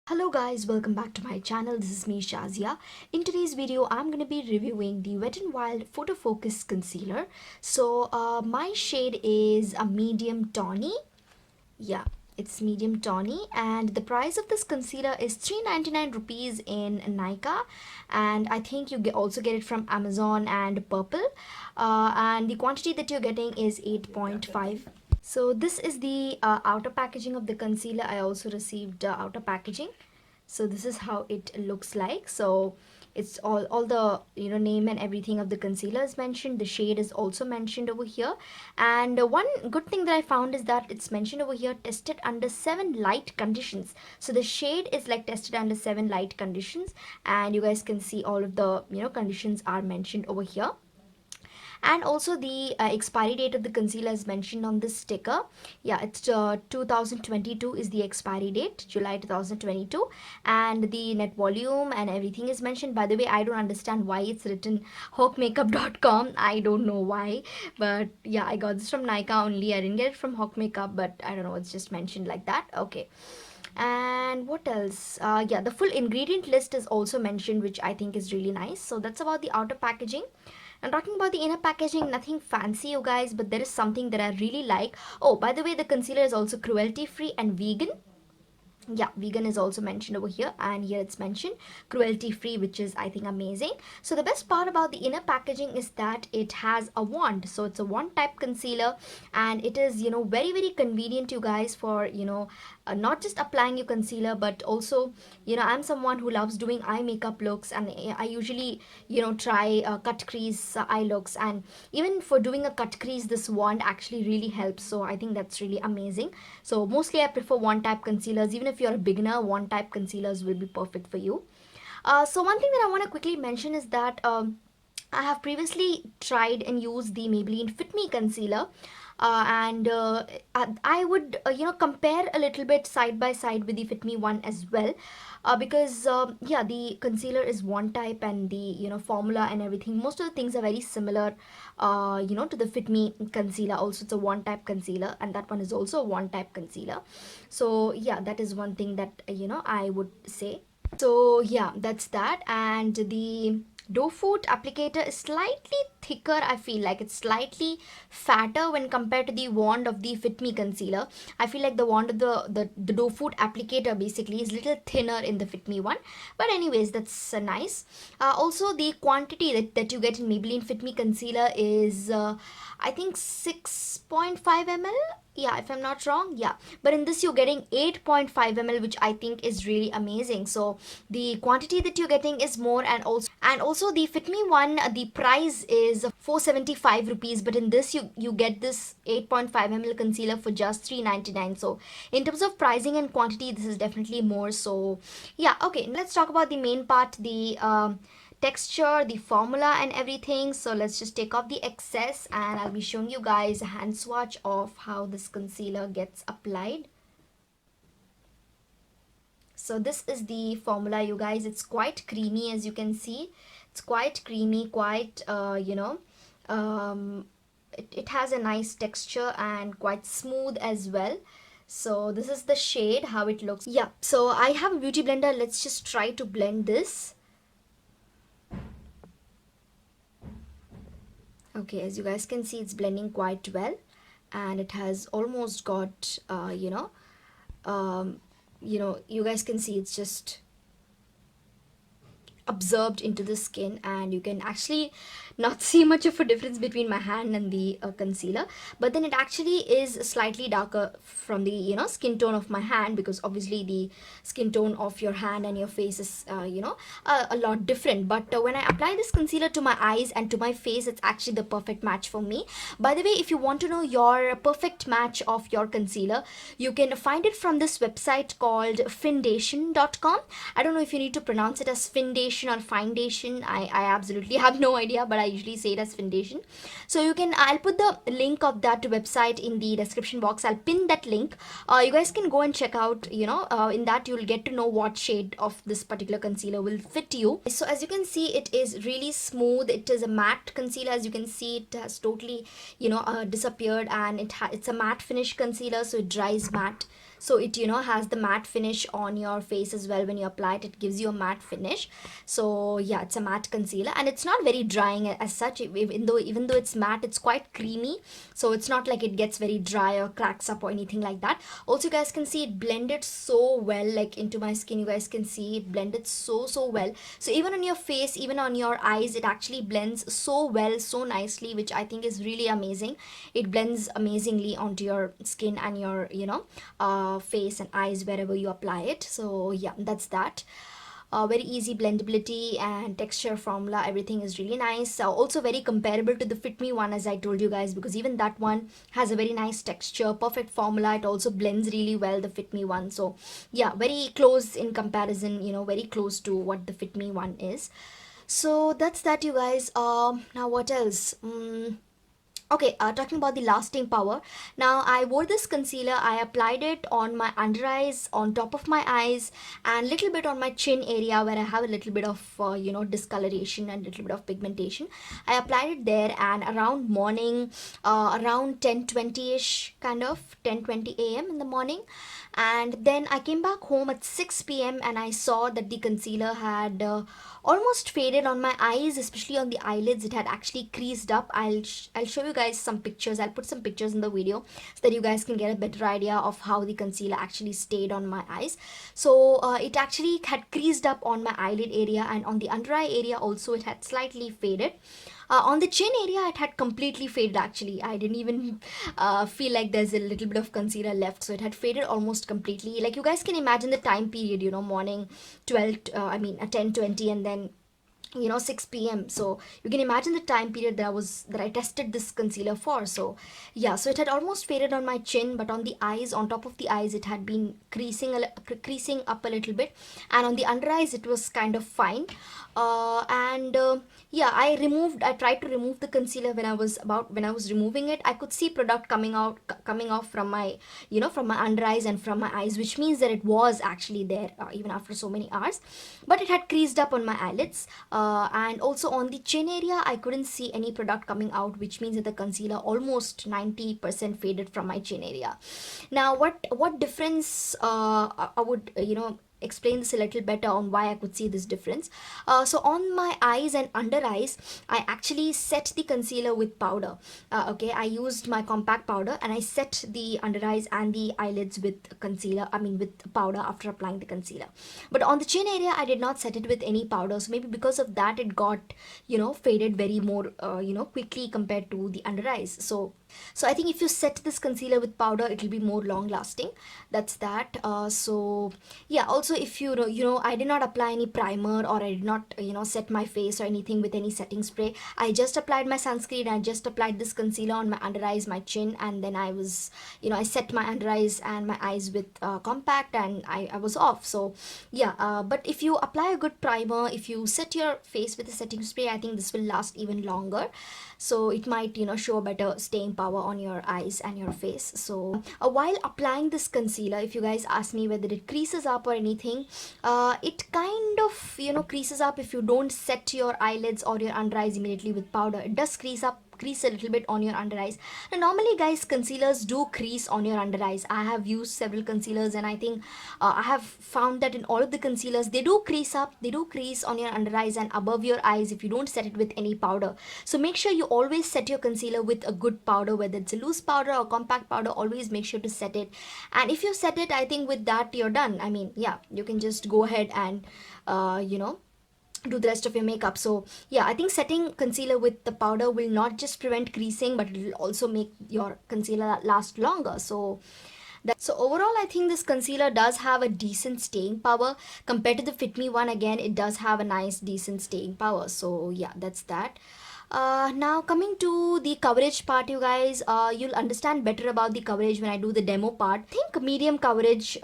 Hello guys, welcome back to my channel. This is me Shazia. In today's video, I'm going to be reviewing the Wet n Wild Photofocus Concealer. My shade is a medium tawny. Yeah, it's medium tawny, and the price of this concealer is 399 rupees in Nykaa, and I think you also get it from Amazon and Purple. And the quantity that you're getting is 8.5. So this is the outer packaging of the concealer. I also received outer packaging. So this is how it looks like. So it's all the name and everything of the concealer is mentioned. The shade is also mentioned over here. And one good thing that I found is that it's mentioned over here, tested under 7 light conditions. So the shade is like tested under 7 light conditions, and you guys can see all of the conditions are mentioned over here. And also the expiry date of the concealer is mentioned on this sticker. Yeah, it's 2022 is the expiry date, July 2022, and the net volume and everything is mentioned. By the way, I don't understand why it's written hawkmakeup.com. I don't know why, but yeah, I got this from Nykaa only. I didn't get it from Hawk Makeup, but I don't know, it's just mentioned like that. Okay. And what else? Yeah, the full ingredient list is also mentioned, which I think is really nice. So that's about the outer packaging. And talking about the inner packaging, nothing fancy, you guys, but there is something that I really like. Oh, by the way, the concealer is also cruelty free and vegan. Yeah, vegan is also mentioned over here, and here it's mentioned cruelty free, which is I think amazing. So the best part about the inner packaging is that it has a wand. So it's a wand type concealer, and it is very convenient, you guys, for not just applying your concealer, but also I'm someone who loves doing eye makeup looks, and I usually try cut crease eye looks, and even for doing a cut crease, this wand actually really helps. So I think that's really amazing. So mostly I prefer wand type concealers. Even if you're a beginner, wand type concealers will be perfect for you. So one thing that I want to quickly mention is that I have previously tried and used the Maybelline Fit Me concealer, and I would compare a little bit side by side with the Fit Me one as well, because yeah, the concealer is one type, and the formula and everything, most of the things are very similar to the Fit Me concealer. Also, it's a one type concealer, and that one is also a one type concealer. So yeah, that is one thing that I would say. So yeah, that's that. And the doe foot applicator is slightly thicker. I feel like it's slightly fatter when compared to the wand of the Fit Me concealer. I feel like the wand of the doe foot applicator basically is little thinner in the Fit Me one. But anyways, that's nice. Also, the quantity that you get in Maybelline Fit Me concealer is I think 6.5 ml. Yeah, if I'm not wrong. Yeah, but in this you're getting 8.5 ml, which I think is really amazing. So the quantity that you're getting is more, and also the Fit Me one, the price is 475 rupees, but in this you get this 8.5 ml concealer for just 399. So in terms of pricing and quantity, this is definitely more. So yeah, okay, let's talk about the main part, the texture, the formula and everything. So let's just take off the excess, and I'll be showing you guys a hand swatch of how this concealer gets applied. So this is the formula, you guys. It's quite creamy, as you can see. It's quite creamy, quite it has a nice texture and quite smooth as well. So this is the shade, how it looks. Yeah, so I have a beauty blender. Let's just try to blend this. Okay, as you guys can see, it's blending quite well, and it has almost got you guys can see it's just absorbed into the skin, and you can actually not see much of a difference between my hand and the concealer. But then it actually is slightly darker from the skin tone of my hand, because obviously the skin tone of your hand and your face is a lot different. But when I apply this concealer to my eyes and to my face, it's actually the perfect match for me. By the way, if you want to know your perfect match of your concealer, you can find it from this website called findation.com. I don't know if you need to pronounce it as Findation or Foundation. I absolutely have no idea, but I usually say it as Foundation. So I'll put the link of that website in the description box. I'll pin that link. You guys can go and check out, in that you'll get to know what shade of this particular concealer will fit you. So as you can see, it is really smooth. It is a matte concealer. As you can see, it has totally disappeared, and it's a matte finish concealer, so it dries matte. so it, you know, has the matte finish on your face as well. When you apply it, it gives you a matte finish. So yeah, it's a matte concealer, and it's not very drying as such. Even though it's matte, it's quite creamy, so it's not like it gets very dry or cracks up or anything like that. Also, you guys can see it blended so well, like into my skin. You guys can see it blended so well. So even on your face, even on your eyes, it actually blends so well, so nicely, which I think is really amazing. It blends amazingly onto your skin and your, you know, face and eyes wherever you apply it. So yeah, that's that. Very easy blendability and texture formula, everything is really nice. Also very comparable to the Fit Me one, as I told you guys, because even that one has a very nice texture, perfect formula. It also blends really well, the Fit Me one. So yeah, very close in comparison, you know, very close to what the Fit Me one is. So that's that, you guys. Now what else? Okay, talking about the lasting power. Now, I wore this concealer. I applied it on my under eyes, on top of my eyes, and little bit on my chin area where I have a little bit of, you know, discoloration and little bit of pigmentation. I applied it there, and around morning, around 10:20ish, kind of 10:20 a.m. in the morning. And then I came back home at 6 p.m. and I saw that the concealer had almost faded on my eyes, especially on the eyelids. It had actually creased up. I'll show you guys some pictures. I'll put some pictures in the video so that you guys can get a better idea of how the concealer actually stayed on my eyes. So it actually had creased up on my eyelid area, and on the under eye area also it had slightly faded. On the chin area, it had completely faded actually. I didn't even feel like there's a little bit of concealer left. So it had faded almost completely. Like, you guys can imagine the time period, you know, morning 12, 10:20, and then, you know, 6 p.m. So you can imagine the time period that I tested this concealer for. So yeah, so it had almost faded on my chin, but on the eyes, on top of the eyes, it had been creasing up a little bit, and on the under eyes it was kind of fine. And yeah, I tried to remove the concealer. When I was removing it, I could see product coming off from my, you know, from my under eyes and from my eyes, which means that it was actually there even after so many hours. But it had creased up on my eyelids, and also on the chin area I couldn't see any product coming out, which means that the concealer almost 90% faded from my chin area. Now what difference, I would, you know, explain this a little better on why I could see this difference. So on my eyes and under eyes, I actually set the concealer with powder. Okay, I used my compact powder and I set the under eyes and the eyelids with concealer, with powder after applying the concealer. But on the chin area, I did not set it with any powder. So maybe because of that, it got, you know, faded very more, quickly compared to the under eyes. So I think if you set this concealer with powder, it will be more long lasting. That's that. So yeah, also if I did not apply any primer, or I did not, set my face or anything with any setting spray. I just applied my sunscreen. I just applied this concealer on my under eyes, my chin, and then I set my under eyes and my eyes with compact, and I was off. So yeah, but if you apply a good primer, if you set your face with a setting spray, I think this will last even longer. So it might, show a better staying power on your eyes and your face. So while applying this concealer, if you guys ask me whether it creases up or anything, it kind of, creases up if you don't set your eyelids or your under eyes immediately with powder. It does crease a little bit on your under eyes. Now normally guys, concealers do crease on your under eyes. I have used several concealers, and I think I have found that in all of the concealers, they do crease on your under eyes and above your eyes if you don't set it with any powder. So make sure you always set your concealer with a good powder, whether it's a loose powder or compact powder. Always make sure to set it, and if you set it, I think with that you're done. Yeah, you can just go ahead and do the rest of your makeup. So yeah, I think setting concealer with the powder will not just prevent creasing, but it will also make your concealer last longer. So overall, I think this concealer does have a decent staying power compared to the Fit Me one. Again, it does have a nice decent staying power. So yeah, that's that. Now coming to the coverage part, you guys, you'll understand better about the coverage when I do the demo part. I think medium coverage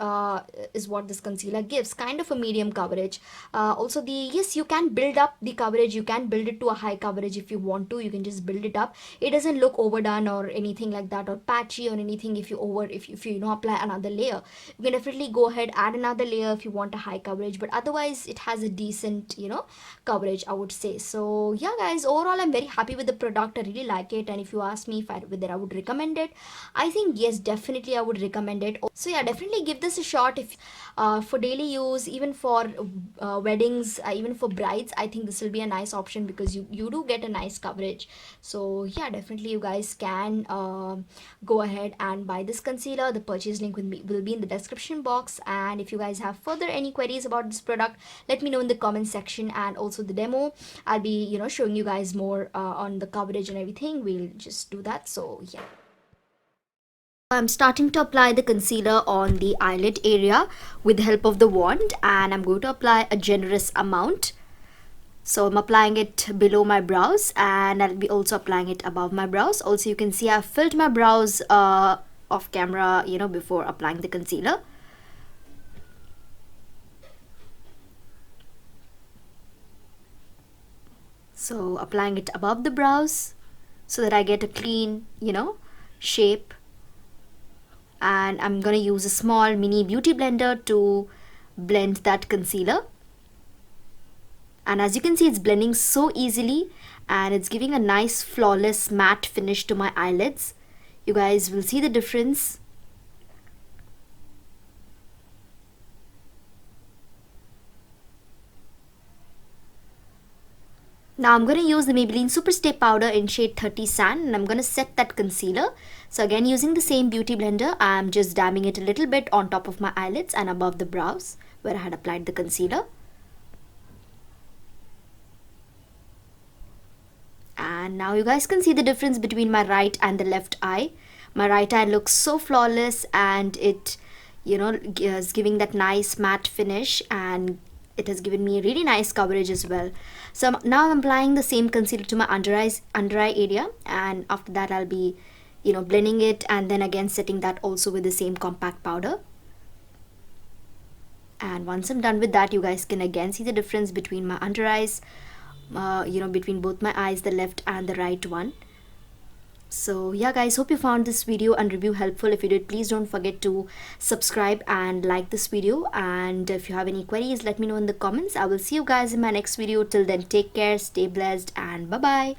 is what this concealer gives, kind of a medium coverage. Also, yes, you can build up the coverage. You can build it to a high coverage if you want to. You can just build it up. It doesn't look overdone or anything like that, or patchy or anything. If you apply another layer, you can definitely go ahead, add another layer if you want a high coverage. But otherwise, it has a decent coverage, I would say. So yeah, guys, overall I'm very happy with the product. I really like it, and if you ask me if whether I would recommend it, I think yes, definitely I would recommend it. So yeah, definitely give this a shot if for daily use, even for weddings, even for brides. I think this will be a nice option because you do get a nice coverage. So yeah, definitely you guys can go ahead and buy this concealer. The purchase link will be in the description box, and if you guys have further any queries about this product, let me know in the comment section. And also the demo, I'll be showing you guys more on the coverage and everything. We'll just do that. So yeah, I'm starting to apply the concealer on the eyelid area with the help of the wand, and I'm going to apply a generous amount. So I'm applying it below my brows, and I'll be also applying it above my brows. Also, you can see I've filled my brows off camera, before applying the concealer. So applying it above the brows so that I get a clean, shape. And I'm gonna use a small mini beauty blender to blend that concealer. And as you can see, it's blending so easily, and it's giving a nice flawless matte finish to my eyelids. You guys will see the difference. Now I'm going to use the Maybelline Superstay powder in shade 30 Sand, and I'm going to set that concealer. So again, using the same beauty blender, I'm just dabbing it a little bit on top of my eyelids and above the brows where I had applied the concealer. And now you guys can see the difference between my right and the left eye. My right eye looks so flawless, and it is giving that nice matte finish, and it has given me a really nice coverage as well. So now I'm applying the same concealer to my under eye area, and after that I'll be blending it, and then again setting that also with the same compact powder. And once I'm done with that, you guys can again see the difference between my under eyes, between both my eyes, the left and the right one. So yeah guys, hope you found this video and review helpful. If you did, please don't forget to subscribe and like this video, and if you have any queries, let me know in the comments. I will see you guys in my next video. Till then, take care, stay blessed, and bye bye.